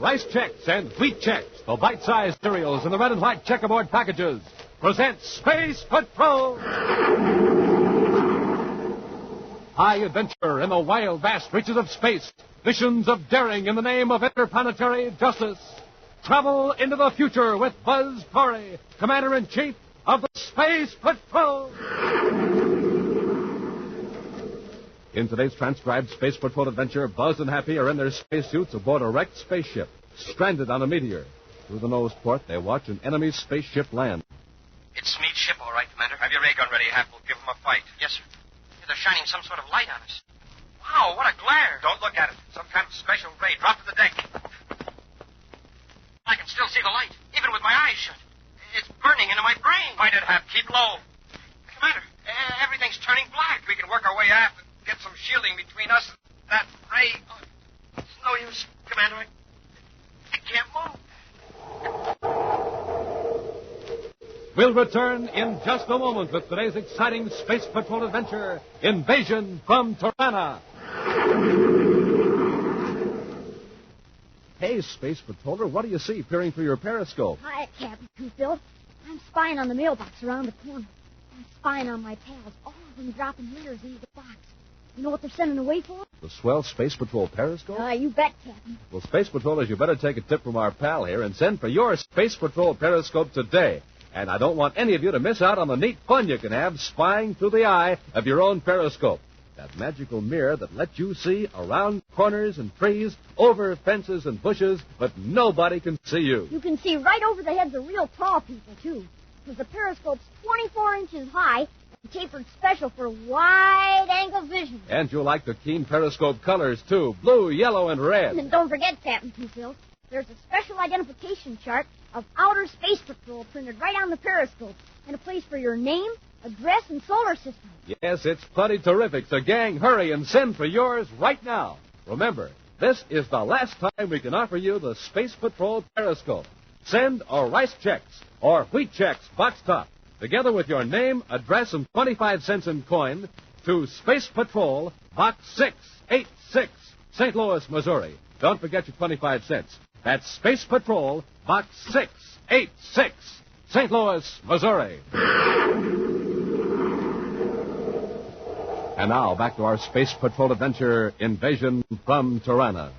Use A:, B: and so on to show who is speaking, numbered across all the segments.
A: Rice Chex and Wheat Chex, the bite-sized cereals in the red and white checkerboard packages, presents Space Patrol! High adventure in the wild, vast reaches of space. Missions of daring in the name of interplanetary justice. Travel into the future with Buzz Corey, Commander-in-Chief of the Space Patrol! In today's transcribed Space Patrol adventure, Buzz and Happy are in their spacesuits aboard a wrecked spaceship, stranded on a meteor. Through the nose port, they watch an enemy spaceship land.
B: It's Smead's ship, all right, Commander. Have your ray gun ready, Hap. We'll give them a fight. Yes, sir. Yeah, they're shining some sort of light on us. Wow, what a glare. Don't look at it. Some kind of special ray. Drop to the deck. I can still see the light, even with my eyes shut. It's burning into my brain. Find it, Hap. Keep low. Commander, everything's turning black. We can work our way aft and get some shielding between us and that ray. Oh, it's no use, Commander. I can't move.
A: We'll return in just a moment with today's exciting Space Patrol adventure, Invasion from Tiranna. Hey, Space Patroller, what do you see peering through your periscope?
C: Hi, Captain Phil. I'm spying on the mailbox around the corner. I'm spying on my pals, all of them dropping letters into the box. You know what they're sending away for?
A: The swell Space Patrol periscope?
C: You bet, Captain.
A: Well, Space Patrollers, you better take a tip from our pal here and send for your Space Patrol periscope today. And I don't want any of you to miss out on the neat fun you can have spying through the eye of your own periscope. That magical mirror that lets you see around corners and trees, over fences and bushes, but nobody can see you.
C: You can see right over the heads of real tall people, too. Because the periscope's 24 inches high and tapered special for wide-angle vision.
A: And you'll like the keen periscope colors, too. Blue, yellow, and red.
C: And don't forget, Captain Phil, there's a special identification chart of Outer Space Patrol printed right on the periscope, and a place for your name, address, and solar system.
A: Yes, it's plenty terrific. So, gang, hurry and send for yours right now. Remember, this is the last time we can offer you the Space Patrol periscope. Send a Rice Chex or Wheat Chex box top, together with your name, address, and 25 cents in coin, to Space Patrol, Box 686, St. Louis, Missouri. Don't forget your 25 cents. That's Space Patrol, Box 686, St. Louis, Missouri. And now, back to our Space Patrol adventure, Invasion from Tiranna.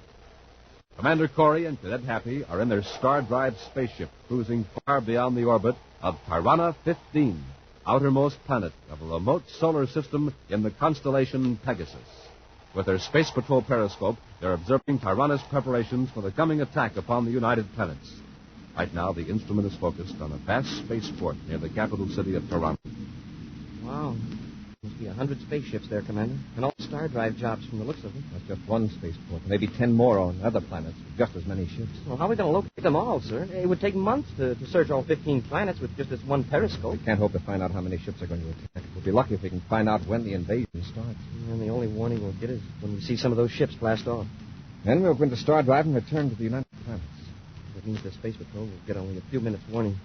A: Commander Corey and Cadet Happy are in their star-drive spaceship, cruising far beyond the orbit of Tiranna 15, outermost planet of a remote solar system in the constellation Pegasus. With their Space Patrol periscope, they're observing Tiranna's preparations for the coming attack upon the United Planets. Right now, the instrument is focused on a vast spaceport near the capital city of Tiranna.
B: Wow. Must be 100 spaceships there, Commander. And all star drive jobs from the looks of them.
D: That's just one spaceport. Maybe 10 more on other planets with just as many ships.
B: Well, how are we going to locate them all, sir? It would take months to search all 15 planets with just this one periscope.
D: We can't hope to find out how many ships are going to attack. We'll be lucky if we can find out when the invasion starts.
B: And the only warning we'll get is when we see some of those ships blast off.
D: Then we'll go into star drive and return to the United Planets.
B: That means the Space Patrol will get only a few minutes warning.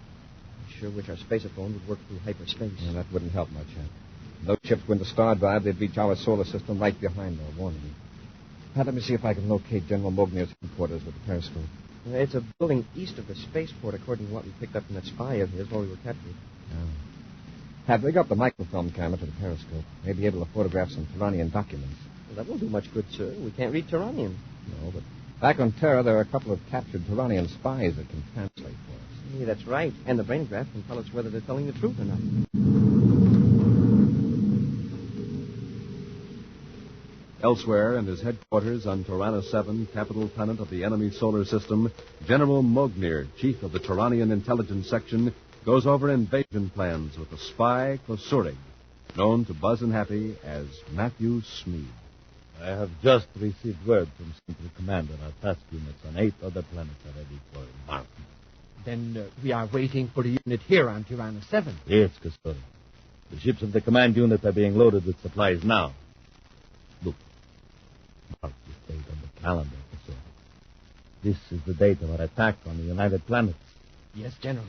B: I sure wish our spaceophone would work through hyperspace.
D: Yeah, that wouldn't help much, Hank. If those ships go into star drive, they'd reach our solar system right behind our warning. Now, let me see if I can locate General Mognier's headquarters with the periscope.
B: It's a building east of the spaceport, according to what we picked up from that spy of his while we were captured.
D: Have rig up the microfilm camera to the periscope. May be able to photograph some Tirannian documents.
B: Well, that won't do much good, sir. We can't read Tirannian.
D: No, but back on Terra, there are a couple of captured Tirannian spies that can translate for us.
B: Yeah, that's right. And the brain graph can tell us whether they're telling the truth or not.
A: Elsewhere, in his headquarters on Tiranna 7, capital planet of the enemy solar system, General Mognier, chief of the Tirannian intelligence section, goes over invasion plans with the spy Kosurig, known to Buzz and Happy as Matthew Smead.
E: I have just received word from Central Command that our task units on 8 other planets are ready for embarkment.
F: Then we are waiting for the unit here on Tiranna 7.
E: Yes, Castor. The ships of the command unit are being loaded with supplies now. Look. Mark this date on the calendar, Castor. This is the date of our attack on the United Planets.
F: Yes, General.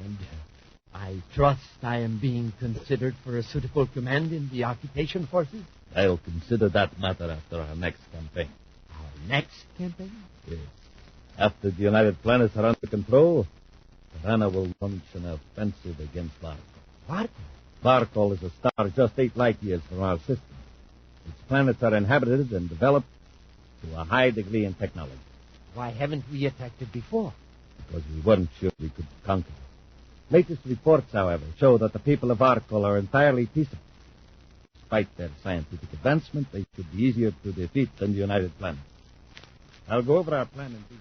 F: And I trust I am being considered for a suitable command in the occupation forces?
E: I'll consider that matter after our next campaign.
F: Our next campaign?
E: Yes. After the United Planets are under control, Tiranna will launch an offensive against Barcol.
F: What?
E: Barcol is a star just 8 light years from our system. Its planets are inhabited and developed to a high degree in technology.
F: Why haven't we attacked it before?
E: Because we weren't sure we could conquer it. Latest reports, however, show that the people of Barcol are entirely peaceable. Despite their scientific advancement, they should be easier to defeat than the United Planets. I'll go over our plan in detail.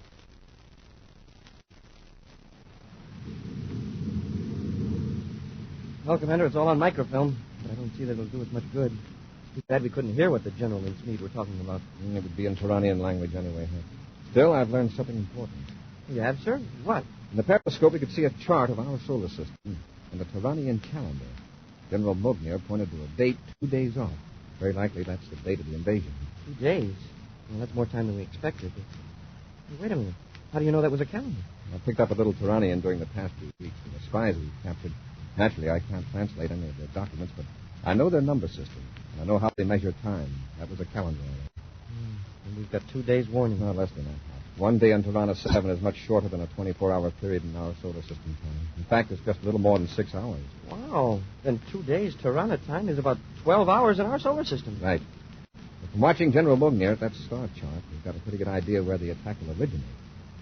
G: Well, Commander, it's all on microfilm, but I don't see that it'll do us much good. Too bad we couldn't hear what the General and Smead were talking about.
D: It would be in Tirannian language anyway, huh? Still, I've learned something important.
G: You have, sir? What?
D: In the periscope, we could see a chart of our solar system and the Tirannian calendar. General Mognier pointed to a date 2 days off. Very likely that's the date of the invasion.
G: 2 days? Well, that's more time than we expected. But... Wait a minute. How do you know that was a calendar?
D: I picked up a little Tirannian during the past few weeks from the spies we captured. Naturally, I can't translate any of their documents, but I know their number system, and I know how they measure time. That was a calendar.
G: And we've got 2 days warning.
D: No, less than that. 1 day on Tiranna 7 is much shorter than a 24-hour period in our solar system time. In fact, it's just a little more than 6 hours.
G: Wow. Then 2 days Tiranna time is about 12 hours in our solar system.
D: Right. But from watching General Mognier at that star chart, we've got a pretty good idea where the attack will originate.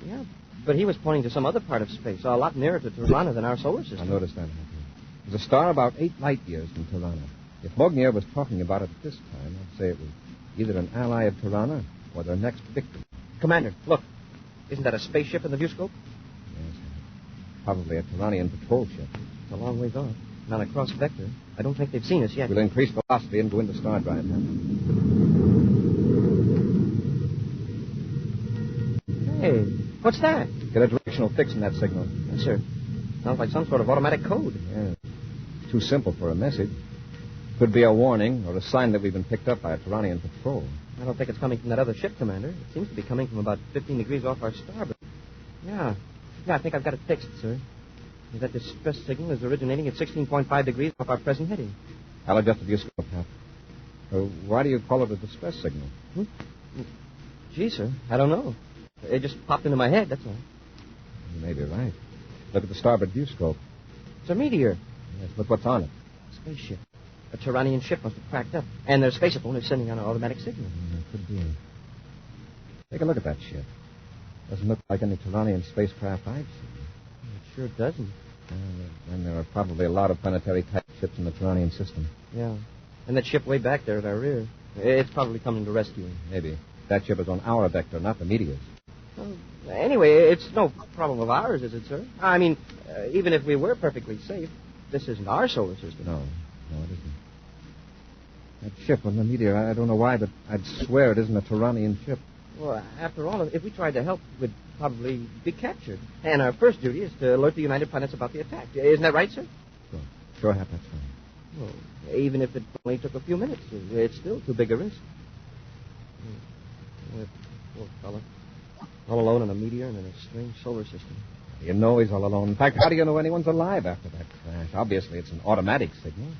G: Yeah, but he was pointing to some other part of space, a lot nearer to Tiranna than our solar system.
D: I noticed that happening. There's a star about 8 light years from Tiranna. If Mognier was talking about it at this time, I'd say it was either an ally of Tiranna or their next victim.
G: Commander, look. Isn't that a spaceship in the viewscope?
D: Yes. Probably a Tirannian patrol ship.
G: It's a long ways off. Not across vector. I don't think they've seen us yet.
D: We'll increase velocity and go into star drive.
G: Hey, what's that?
D: Get a directional fix in that signal.
G: Yes, sir. Sounds like some sort of automatic code.
D: Yeah. Too simple for a message. Could be a warning or a sign that we've been picked up by a Tirannian patrol.
G: I don't think it's coming from that other ship, Commander. It seems to be coming from about 15 degrees off our starboard. Yeah, I think I've got it fixed, sir. That distress signal is originating at 16.5 degrees off our present heading.
D: I'll adjust the viewscope, Hap. Why do you call it a distress signal?
G: Gee, sir, I don't know. It just popped into my head, that's all.
D: You may be right. Look at the starboard viewscope.
G: It's a meteor.
D: Yes, look what's on it.
G: Spaceship. A Tirannian ship must have cracked up. And their spaceophone is sending out an automatic signal.
D: Could be. Take a look at that ship. Doesn't look like any Tirannian spacecraft I've seen.
G: It sure doesn't.
D: And there are probably a lot of planetary-type ships in the Tirannian system.
G: Yeah. And that ship way back there at our rear. It's probably coming to rescue him.
D: Maybe. That ship is on our vector, not the meteor's.
G: Well, anyway, it's no problem of ours, is it, sir? I mean, even if we were perfectly safe, this isn't our solar system.
D: No, it isn't. That ship on the meteor, I don't know why, but I'd swear it isn't a Tirannian ship.
G: Well, after all, if we tried to help, we'd probably be captured. And our first duty is to alert the United Planets about the attack. Isn't that right, sir?
D: Sure, Hap, that's fine.
G: Well, even if it only took a few minutes, it's still too big a risk. Poor fella. All alone in a meteor and in a strange solar system.
D: You know he's all alone. In fact, how do you know anyone's alive after that crash? Obviously, it's an automatic signal.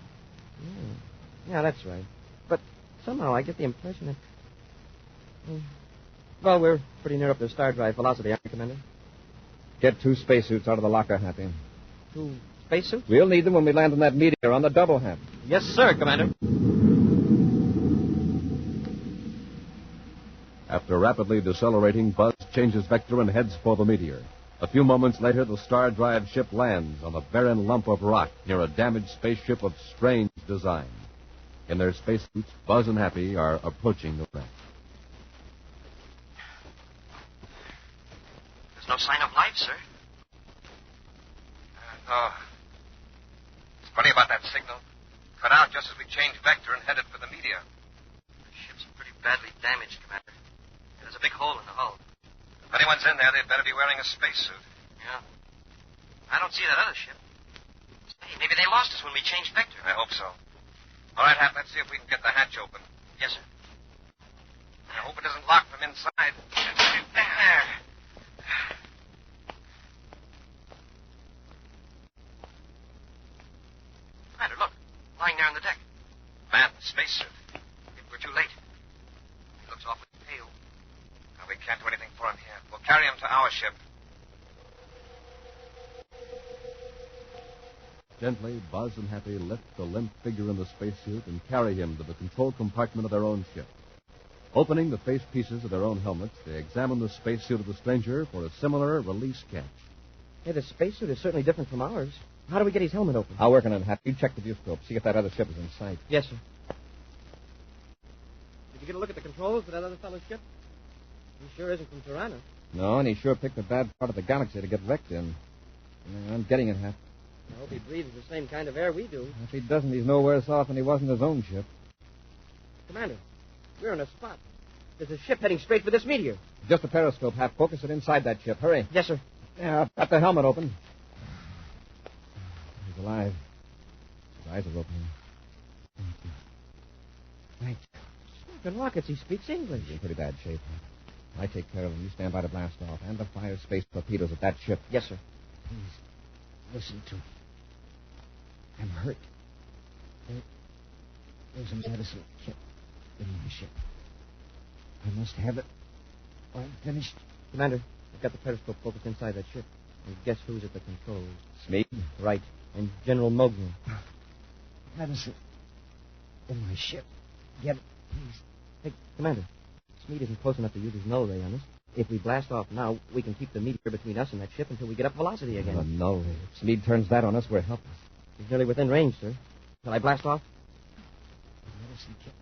G: Yeah, that's right. But somehow I get the impression that... Well, we're pretty near up to star drive velocity, aren't we, Commander?
D: Get 2 spacesuits out of the locker, Happy.
G: 2 spacesuits?
D: We'll need them when we land on that meteor on the double, Hap.
G: Yes, sir, Commander.
A: After rapidly decelerating, Buzz changes vector and heads for the meteor. A few moments later, the star drive ship lands on a barren lump of rock near a damaged spaceship of strange design. In their spacesuits, Buzz and Happy are approaching the wreck.
B: There's no sign of life, sir. No. It's funny about that signal. Cut out just as we changed vector and headed for the meteor. The ship's pretty badly damaged, Commander. There's a big hole in the hull. If anyone's in there, they'd better be wearing a spacesuit. Yeah. I don't see that other ship. Hey, maybe they lost us when we changed vector. I hope so. All right, Hap, let's see if we can get the hatch open. Yes, sir. I hope it isn't locked from inside. There. Commander, look. Lying there on the deck. Man, spacesuit. Maybe we're too late. He looks awfully pale. No, we can't do anything for him here. We'll carry him to our ship.
A: Gently, Buzz and Happy lift the limp figure in the spacesuit and carry him to the control compartment of their own ship. Opening the face pieces of their own helmets, they examine the spacesuit of the stranger for a similar release catch.
G: Hey, the spacesuit is certainly different from ours. How do we get his helmet open?
D: I'll work on it, Happy. You check the viewscope. See if that other ship is in sight.
G: Yes, sir. Did you get a look at the controls for that other fellow's ship? He sure isn't from Tiranna.
D: No, and he sure picked a bad part of the galaxy to get wrecked in. I'm getting it, Hap.
G: I hope he breathes the same kind of air we do.
D: If he doesn't, he's no worse off than he was in his own ship.
G: Commander, we're in a spot. There's a ship heading straight for this meteor.
D: Just a periscope, Hap. Focus it inside that ship. Hurry.
G: Yes, sir.
D: Yeah, I've got the helmet open. He's alive. His eyes are opening. Thank you. Thank you.
G: Smoking rockets, he speaks English.
D: He's in pretty bad shape. I take care of him. You stand by to blast off and to fire space torpedoes at that ship.
G: Yes, sir.
D: Please, listen to me. I'm hurt. There's a medicine kit in my ship. I must have it or I'm finished.
G: Commander, I've got the periscope focused inside that ship. And guess who's at the controls?
D: Smeed?
G: Right. And General Mogner.
D: Medicine in my ship. Get it, please.
G: Hey, Commander, Smeed isn't close enough to use his null ray on us. If we blast off now, we can keep the meteor between us and that ship until we get up velocity again.
D: Oh, no. If Smeed turns that on us, we're helpless.
G: He's nearly within range, sir. Shall I blast off?
D: Medicine kit.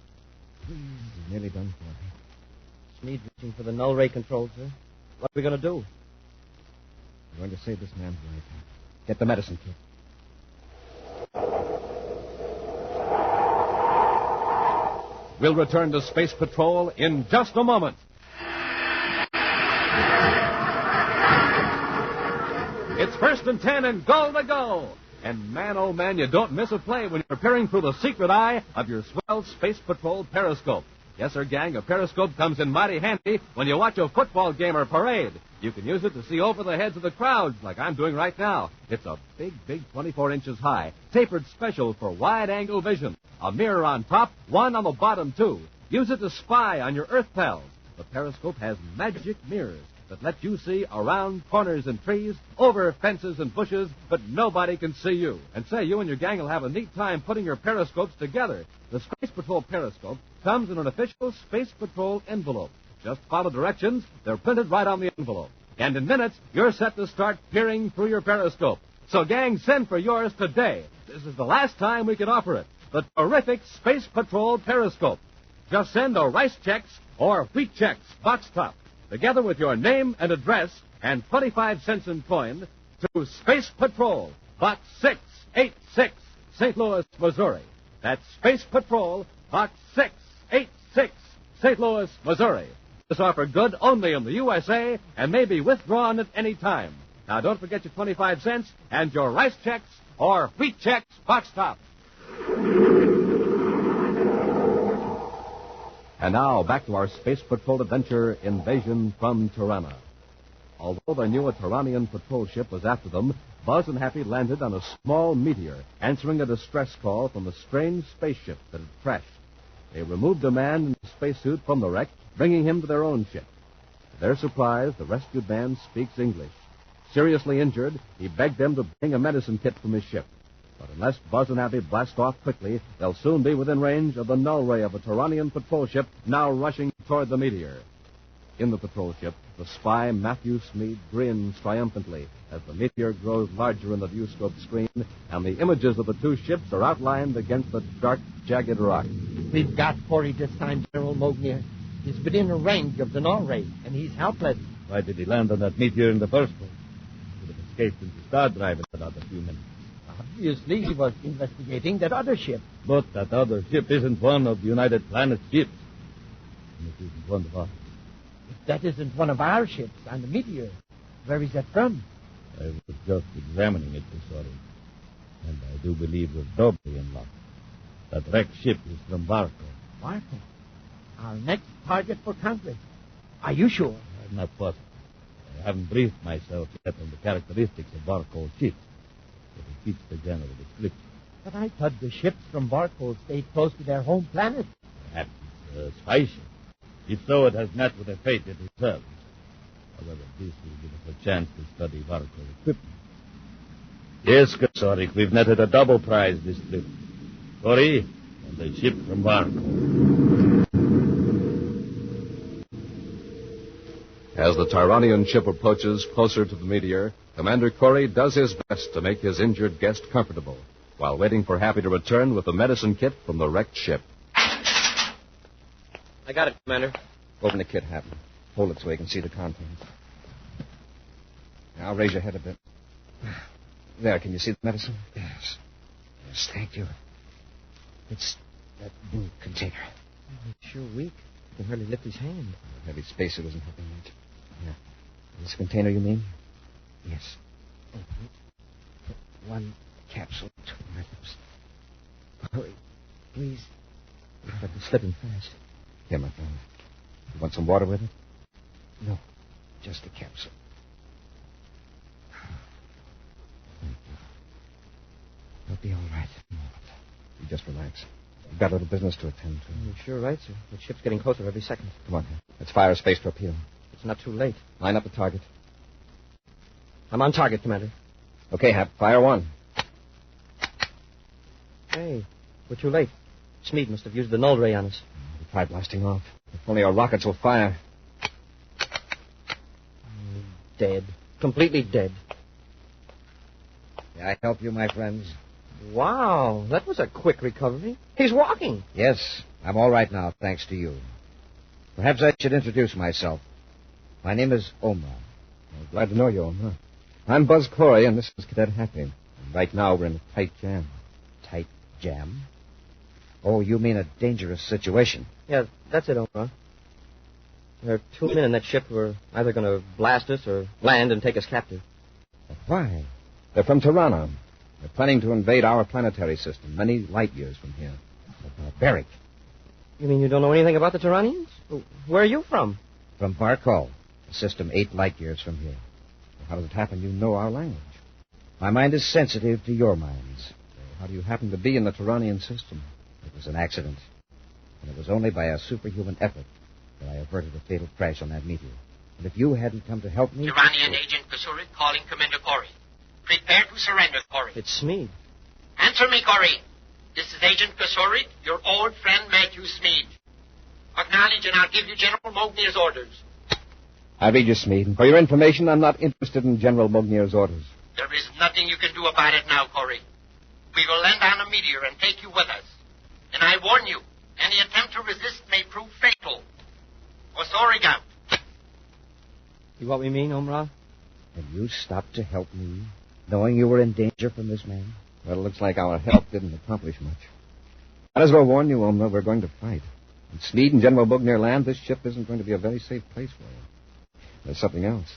D: Please. He's nearly done for me.
G: Smeed reaching for the null ray control, sir. What are we going to do?
D: We're going to save this man's life. Get the medicine kit.
A: We'll return to Space Patrol in just a moment. It's 1st and 10 and goal to go. And man, oh man, you don't miss a play when you're peering through the secret eye of your swell Space Patrol periscope. Yes, sir, gang, a periscope comes in mighty handy when you watch a football game or parade. You can use it to see over the heads of the crowds like I'm doing right now. It's a big, 24 inches high, tapered special for wide-angle vision. A mirror on top, one on the bottom, too. Use it to spy on your Earth pals. The periscope has magic mirrors that let you see around corners and trees, over fences and bushes, but nobody can see you. And say, you and your gang will have a neat time putting your periscopes together. The Space Patrol periscope comes in an official Space Patrol envelope. Just follow directions. They're printed right on the envelope. And in minutes, you're set to start peering through your periscope. So, gang, send for yours today. This is the last time we can offer it. The terrific Space Patrol periscope. Just send a Rice Chex or Wheat Chex box top, together with your name and address and 25 cents in coin, to Space Patrol, Box 686, St. Louis, Missouri. That's Space Patrol, Box 686, St. Louis, Missouri. This offer good only in the USA and may be withdrawn at any time. Now, don't forget your 25 cents and your Rice Chex or Wheat Chex box top. And now, back to our Space Patrol adventure, Invasion from Tiranna. Although they knew a Tyrannian patrol ship was after them, Buzz and Happy landed on a small meteor, answering a distress call from a strange spaceship that had crashed. They removed a man in a spacesuit from the wreck, bringing him to their own ship. To their surprise, the rescued man speaks English. Seriously injured, he begged them to bring a medicine kit from his ship. But unless Buzz and Happy blast off quickly, they'll soon be within range of the null ray of a Tyrannian patrol ship now rushing toward the meteor. In the patrol ship, the spy Matthew Smeed grins triumphantly as the meteor grows larger in the viewscope screen and the images of the two ships are outlined against the dark, jagged rock.
F: We've got Corey this time, General Mogner. He's within a range of the null ray, and he's helpless.
E: Why did he land on that meteor in the first place? He would have escaped into star drive in another few minutes.
F: Obviously, he was investigating that other ship.
E: But that other ship isn't one of the United Planets ships. And it isn't one of ours.
F: If that isn't one of our ships on the meteor, where is that from?
E: I was just examining it this morning, and I do believe we're doubly in luck. That wrecked ship is from Barco.
F: Barco? Our next target for conquest. Are you sure?
E: I'm not positive. I haven't briefed myself yet on the characteristics of Barco's ship, but it fits the general description.
F: But I thought the ships from Barco stayed close to their home planet.
E: Perhaps it's a spy ship. If so, it has met with the fate it deserves. However, this will give us a chance to study Varco's equipment. Yes, Kasorik, we've netted a double prize this trip. Cory and the ship from Varco.
A: As the Tyranian ship approaches closer to the meteor, Commander Cory does his best to make his injured guest comfortable, while waiting for Happy to return with the medicine kit from the wrecked ship.
G: I got it, Commander.
D: Open the kit, Happy. Hold it so we can see the contents. Now raise your head a bit. There, can you see the medicine?
H: Yes. Yes, thank you. It's that blue container.
G: He's sure weak. He can hardly lift his hand.
D: The heavy spacer isn't helping much. Yeah. This container, you mean?
H: Yes. Open it. Put one capsule between my lips. Hurry, please.
G: But it's slipping fast.
D: Here, my friend. You want some water with it?
H: No, just a capsule.
D: Thank you.
H: You'll be all right in a moment.
D: You just relax. We've got a little business to attend to.
G: You're sure right, sir. The ship's getting closer every second.
D: Come on, Hap. Let's fire a space torpedo.
G: It's not too late.
D: Line up the target.
G: I'm on target, Commander.
D: Okay, Hap. Fire one.
G: Hey, we're too late. Smeed must have used the null ray on us.
D: We tried blasting off. If only our rockets will fire.
G: Dead. Completely dead.
D: May I help you, my friends?
G: Wow, that was a quick recovery. He's walking.
H: Yes, I'm all right now, thanks to you. Perhaps I should introduce myself. My name is Omar.
D: Well, glad to know you, Omar. I'm Buzz Cory, and this is Cadet Happy. And right now, we're in a tight jam.
H: Tight jam? Oh, you mean a dangerous situation.
G: Yeah, that's it, Omar. There are two men in that ship who are either going to blast us or land and take us captive.
D: But why? They're from Tiranna. They're planning to invade our planetary system, many light years from here.
H: They're barbaric.
G: You mean you don't know anything about the Tyrannians? Where are you from?
H: From Barkal, a system 8 light years from here.
D: Well, how does it happen you know our language?
H: My mind is sensitive to your minds.
D: How do you happen to be in the Tyrannian system?
H: It was an accident. And it was only by a superhuman effort that I averted a fatal crash on that meteor. And if you hadn't come to help me...
B: Tyrannian Agent Kasurik calling Commander Cory. Prepare to surrender, Cory.
G: It's Smeed.
B: Answer me, Cory. This is Agent Kasurik, your old friend Matthew Smeed. Acknowledge and I'll give you General Mognier's orders.
D: I read you, Smeed. And for your information, I'm not interested in General Mognier's orders.
B: There is nothing you can do about it now, Cory. We will land on a meteor and take you with us. And I warn you, any attempt to resist may prove fatal. Osoriga.
G: See what we mean, Omra?
H: And you stopped to help me, knowing you were in danger from this man?
D: Well, it looks like our help didn't accomplish much. Might as well warn you, Omra, we're going to fight. When Smeed and General Mognier land, this ship isn't going to be a very safe place for you. There's something else.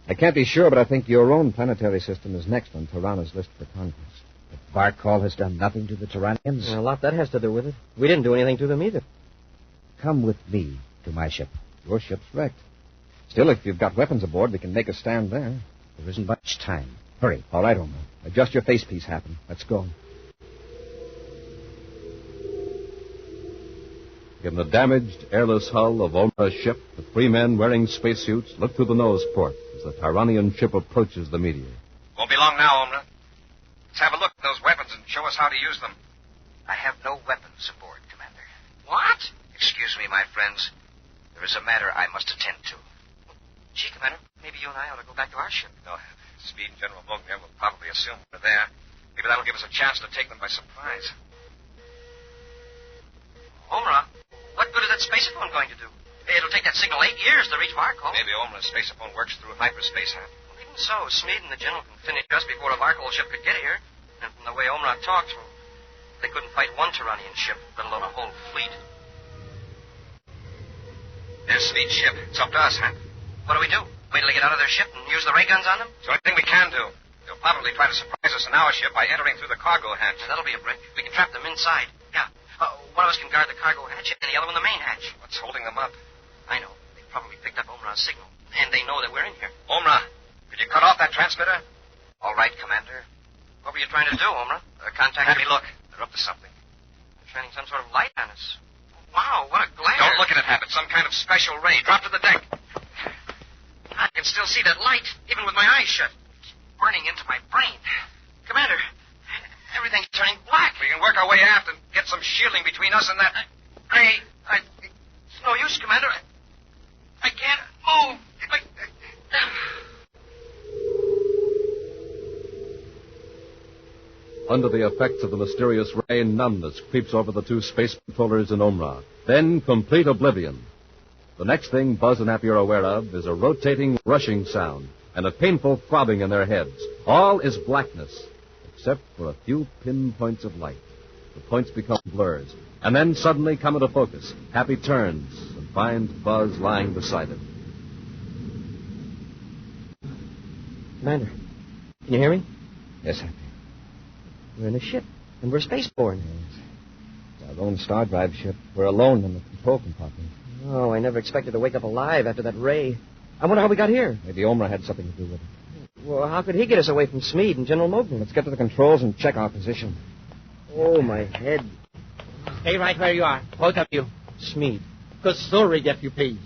D: I can't be sure, but I think your own planetary system is next on Tiranna's list for conquest.
H: But Barkal has done nothing to the Tyrannians.
G: Well, a lot that has to do with it. We didn't do anything to them either.
H: Come with me to my ship.
D: Your ship's wrecked. Still, if you've got weapons aboard, we can make a stand there.
H: There isn't much time. Hurry.
D: All right, Omar. Adjust your facepiece, Happen. Let's go. In the damaged, airless hull of Omar's ship, the three men wearing spacesuits look through the nose port as the Tyranian ship approaches the meteor.
B: Won't be long now, Omra. Let's have a look at those weapons and show us how to use them.
I: I have no weapons aboard, Commander.
B: What?
I: Excuse me, my friends. There is a matter I must attend to.
B: Gee, Commander, maybe you and I ought to go back to our ship.
I: No, Smeed and General Mognier will probably assume we're there. Maybe that'll give us a chance to take them by surprise.
B: Omra, what good is that spacephone going to do? It'll take that signal 8 years to reach Varkol.
I: Maybe Omra's spacephone works through hyperspace, huh?
B: Well, even so, Smeed and the General can finish just before the Varkol ship could get here. And from the way Omra talks, well, they couldn't fight one Tyrannian ship, let alone a whole fleet.
I: There's Smeed's ship. It's up to us, huh?
B: What do we do? Wait till they get out of their ship and use the ray guns on them?
I: It's the only thing we can do. They'll probably try to surprise us in our ship by entering through the cargo hatch.
B: Yeah, that'll be a break. We can trap them inside. Yeah. One of us can guard the cargo hatch and the other one the main hatch.
I: What's holding them up?
B: I know. They probably picked up Omra's signal. And they know that we're in here.
I: Omra, could you cut off that transmitter?
B: All right, Commander. What were you trying to do, Omra? Contact
I: Happy, look. They're up to something.
B: They're shining some sort of light on us. Wow, what a glare.
I: Don't look at it, Happy. It's some kind of special ray. Drop to the deck. I can still see that light, even with my eyes shut. It's burning into my brain. Commander, everything's turning black. We can work our way aft and get some shielding between us and that ray. It's no use, Commander. I can't move.
A: Under the effects of the mysterious ray, numbness creeps over the two space patrollers in Omra. Then complete oblivion. The next thing Buzz and Happy are aware of is a rotating, rushing sound and a painful throbbing in their heads. All is blackness, except for a few pinpoints of light. The points become blurs, and then suddenly come into focus. Happy turns and finds Buzz lying beside him.
G: Commander, can you hear me?
D: Yes, Happy.
G: We're in a ship, and we're spaceborne.
D: Yes. It's our own star drive ship. We're alone in the control compartment.
G: Oh, I never expected to wake up alive after that ray. I wonder how we got here.
D: Maybe Omra had something to do with it.
G: Well, how could he get us away from Smeed and General Mogul?
D: Let's get to the controls and check our position.
G: Oh, my head.
F: Stay right where you are, both of you.
G: Smeed.
F: Kusurig, if you please.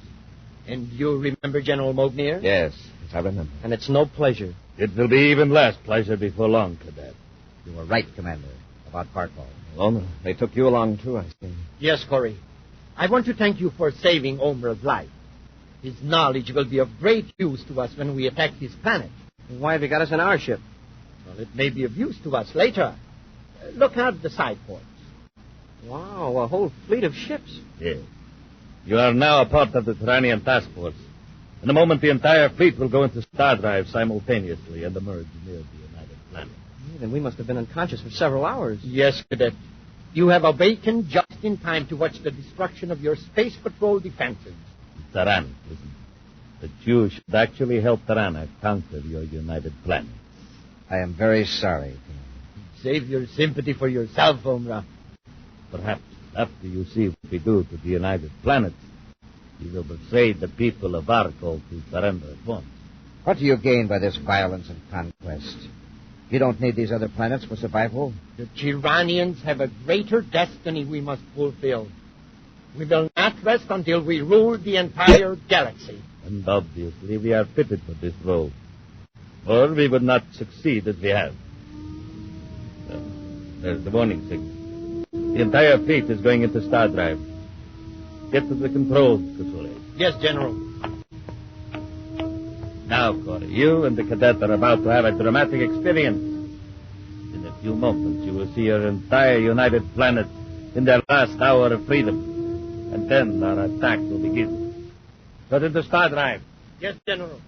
F: And you remember General Mognier?
D: Yes, I remember.
G: And it's no pleasure.
E: It will be even less pleasure before long, Cadet.
H: You were right, Commander, about Barkov.
D: Well, they took you along, too, I see.
F: Yes, Corey. I want to thank you for saving Omra's life. His knowledge will be of great use to us when we attack his planet.
G: Why have you got us in our ship?
F: Well, it may be of use to us later. Look out at the side ports.
G: Wow, a whole fleet of ships.
E: Yes. You are now a part of the Tirannian task force. In a moment, the entire fleet will go into star drive simultaneously and emerge near the United Planet.
G: Then we must have been unconscious for several hours.
F: Yes, Cadet. You have awakened just in time to watch the destruction of your Space Patrol defenses.
E: Tiranna, isn't it? But you should actually help Tiranna conquer your United Planet.
H: I am very sorry, Commander.
F: Save your sympathy for yourself, Omra.
E: Perhaps after you see what we do to the United Planet, you will persuade the people of Arkol to surrender at once.
H: What do you gain by this violence and conquest? You don't need these other planets for survival?
F: The Tyrannians have a greater destiny we must fulfill. We will not rest until we rule the entire galaxy.
E: And obviously we are fitted for this role. Or we would not succeed as we have. There's the warning signal. The entire fleet is going into star drive. Get to the controls, Kusule.
F: Yes, General.
E: Now, Corey, you and the cadet are about to have a dramatic experience. In a few moments, you will see your entire United Planet in their last hour of freedom. And then our attack will begin. Get into star drive.
F: Yes, General.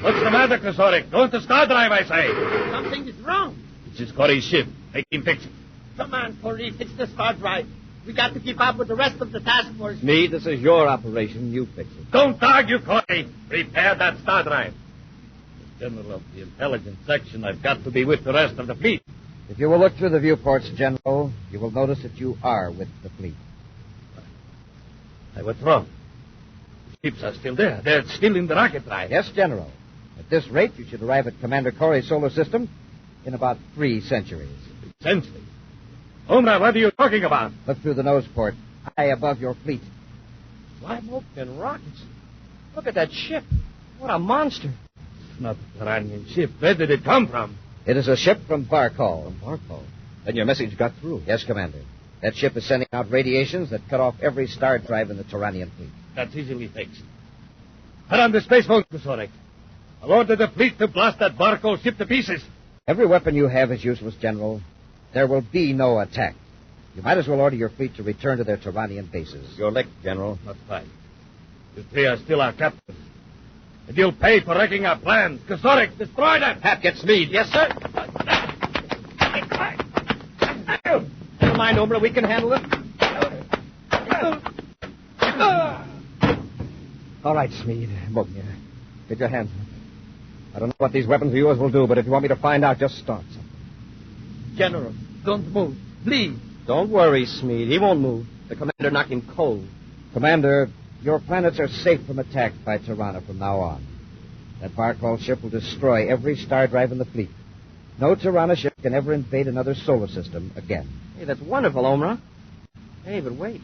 E: What's the matter, Kosorik? Go into star drive, I say.
F: Something is wrong.
E: This is Corey's ship. Make him fix it.
F: Come on, Corey. Fix the star drive. We got to keep up with the rest of the task force.
D: Me, this is your operation. You fix it.
E: Don't argue, Corey. Prepare that star drive. As General of the Intelligence Section, I've got to be with the rest of the fleet.
H: If you will look through the viewports, General, you will notice that you are with the fleet.
E: What's wrong? The ships are still there. They're still in the rocket drive.
H: Yes, General. At this rate, you should arrive at Commander Corey's solar system in about 3 centuries.
E: Essentially. Omra, what are you talking about?
H: Look through the nose port, high above your fleet.
G: Wide open rockets. Look at that ship. What a monster.
E: It's not a Iranian ship. Where did it come from?
H: It is a ship from Barkol.
D: From Barkov. Then your message got through.
H: Yes, Commander. That ship is sending out radiations that cut off every star drive in the Tyrannian fleet.
E: That's easily fixed. Put on the space phone, Kosorik. I'll order the fleet to blast that Barkol ship to pieces.
H: Every weapon you have is useless, General. There will be no attack. You might as well order your fleet to return to their Tyrannian bases.
D: Your lick, General.
E: Not fine. You three are still our captains. And you'll pay for wrecking our plans. Kosorik, destroy them!
D: Hap, get Smeed.
G: Yes, sir. Never mind, Omra. We can handle it.
D: All right, Smeed. Mognia. Get your hands up. I don't know what these weapons of yours will do, but if you want me to find out, just start something.
F: General, don't move. Please.
G: Don't worry, Smeed. He won't move. The commander knocked him cold.
H: Commander, your planets are safe from attack by Tiranna from now on. That Barkol ship will destroy every star drive in the fleet. No Tiranna ship can ever invade another solar system again.
G: Hey, that's wonderful, Omra. Hey, but wait.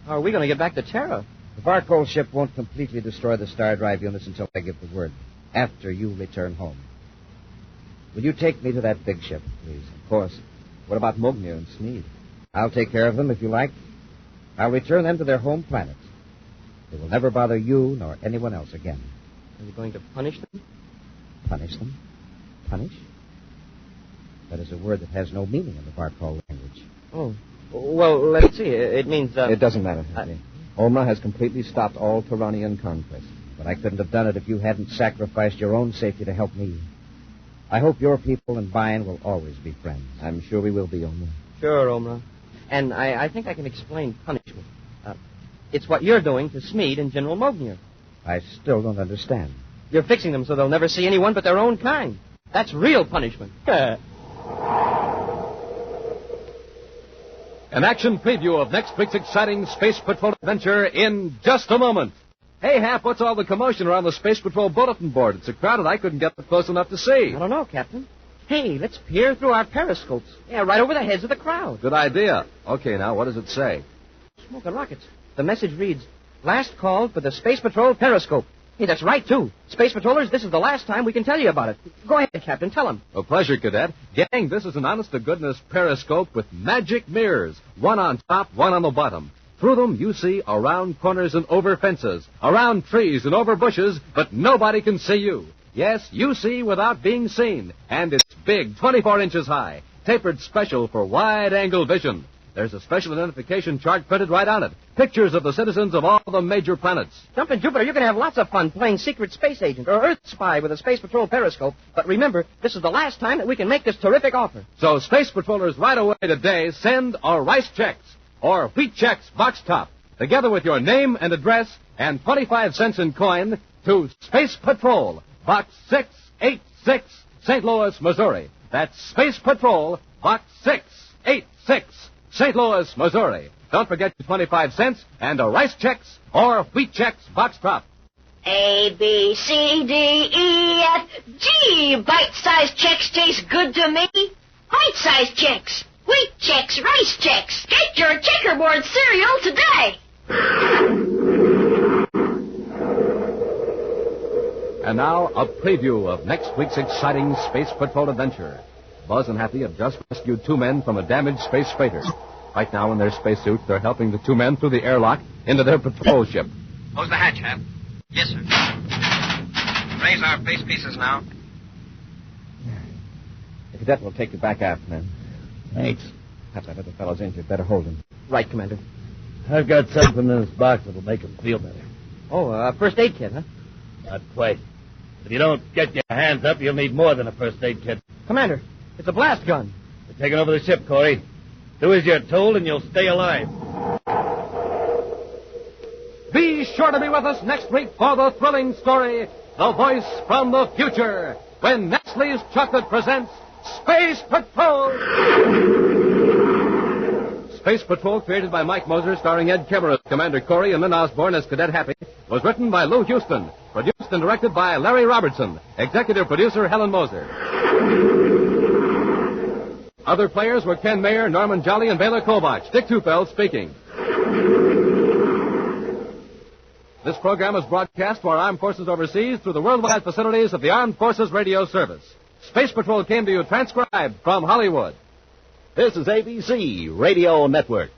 G: How are we going to get back to Terra?
H: The Barcol ship won't completely destroy the star drive units until I give the word, after you return home. Will you take me to that big ship, please?
D: Of course. What about Mognir and Sneed?
H: I'll take care of them if you like. I'll return them to their home planet. They will never bother you nor anyone else again.
G: Are you going to punish them?
H: Punish them? Punish? That is a word that has no meaning in the Barcol language.
G: Oh. Well, let's see. It means,
D: It doesn't matter. Omra has completely stopped all Turanian conquest.
H: But I couldn't have done it if you hadn't sacrificed your own safety to help me. I hope your people and mine will always be friends.
D: I'm sure we will be, Omra.
G: Sure, Omra. And I think I can explain punishment. It's what you're doing to Smeed and General Mognir.
H: I still don't understand.
G: You're fixing them so they'll never see anyone but their own kind. That's real punishment.
A: An action preview of next week's exciting Space Patrol adventure in just a moment. Hey, Hap, what's all the commotion around the Space Patrol bulletin board? It's so crowded I couldn't get close enough to see.
G: I don't know, Captain. Hey, let's peer through our periscopes. Yeah, right over the heads of the crowd.
A: Good idea. Okay, now, what does it say?
G: Smoking rockets. The message reads, last call for the Space Patrol periscope. Hey, that's right, too. Space Patrollers, this is the last time we can tell you about it. Go ahead, Captain, tell them.
A: A pleasure, Cadet. Gang, this is an honest-to-goodness periscope with magic mirrors. One on top, one on the bottom. Through them, you see around corners and over fences, around trees and over bushes, but nobody can see you. Yes, you see without being seen. And it's big, 24 inches high, tapered special for wide-angle vision. There's a special identification chart printed right on it. Pictures of the citizens of all the major planets.
G: Jumpin' Jupiter, you're going to have lots of fun playing secret space agent or Earth spy with a Space Patrol periscope. But remember, this is the last time that we can make this terrific offer.
A: So, Space Patrollers, right away today, send our rice checks or wheat checks box top, together with your name and address and 25 cents in coin to Space Patrol, Box 686, St. Louis, Missouri. That's Space Patrol, Box 686, St. Louis, Missouri. Don't forget your 25 cents and a rice checks or wheat checks box top.
J: A, B, C, D, E, F, G. Bite-sized checks taste good to me. Bite-sized checks, wheat checks, rice checks. Get your checkerboard cereal today.
A: And now, a preview of next week's exciting Space Patrol adventure. Buzz and Happy have just rescued two men from a damaged space freighter. Right now, in their spacesuits, they're helping the two men through the airlock into their patrol ship.
B: Close the hatch, Hap. Yes, sir. Raise our face pieces now.
D: The cadet will take you back aft, man.
E: Thanks.
D: Have that other fellow's injured. Better hold him.
G: Right, Commander.
E: I've got something in this box that'll make him feel better.
G: Oh, first aid kit, huh?
E: Not quite. If you don't get your hands up, you'll need more than a first aid kit.
G: Commander, it's a blast gun.
E: We're taking over the ship, Corey. Do as you're told, and you'll stay alive.
A: Be sure to be with us next week for the thrilling story, The Voice from the Future, when Nestle's Chocolate presents Space Patrol. Space Patrol, created by Mike Moser, starring Ed Kemmer as Commander Corey and Lynn Osborne as Cadet Happy, was written by Lou Houston, produced and directed by Larry Robertson, executive producer Helen Moser. Other players were Ken Mayer, Norman Jolly, and Bela Kovach. Dick Tufeld speaking. This program is broadcast to our armed forces overseas through the worldwide facilities of the Armed Forces Radio Service. Space Patrol came to you transcribed from Hollywood.
K: This is ABC Radio Network.